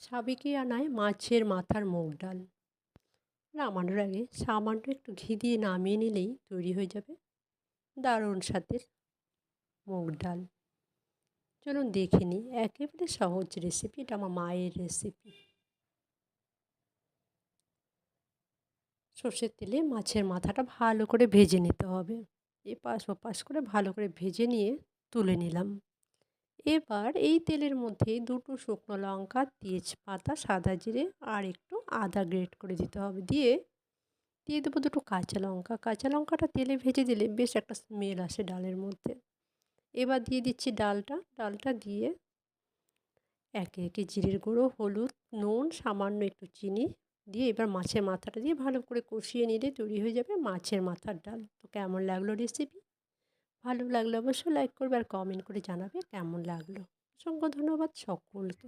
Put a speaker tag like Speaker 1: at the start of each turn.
Speaker 1: সাবেকি আনায় মাছের মাথার মুগ ডাল নামানোর আগে সামান্য একটু ঘি দিয়ে নামিয়ে নিলেই তৈরি হয়ে যাবে দারুণ স্বাদের মুগ ডাল। চলুন দেখে নিই একেবারে সহজ রেসিপি, এটা আমার মায়ের রেসিপি। সর্ষের তেলে মাছের মাথাটা ভালো করে ভেজে নিতে হবে। এপাশ ওপাশ করে ভালো করে ভেজে নিয়ে তুলে নিলাম। এবার এই তেলের মধ্যে দুটো শুকনো লঙ্কা, তেজপাতা, সাদা জিরে আর একটু আদা গ্রেট করে দিতে হবে। দিয়ে দিয়ে দেবো দুটো কাঁচা লঙ্কা। কাঁচা লঙ্কাটা তেলে ভেজে দিলে বেশ একটা স্মেল আসে ডালের মধ্যে। এবার দিয়ে দিচ্ছি ডালটা। ডালটা দিয়ে একে একে জিরের গুঁড়ো, হলুদ, নুন, সামান্য একটু চিনি দিয়ে এবার মাছের মাথাটা দিয়ে ভালো করে কষিয়ে নিলে তৈরি হয়ে যাবে মাছের মাথার ডাল। তো কেমন লাগলো রেসিপি? ভালো লাগলে অবশ্যই লাইক করবে আর কমেন্ট করে জানাবে কেমন লাগলো। অসংখ্য ধন্যবাদ সকলকে।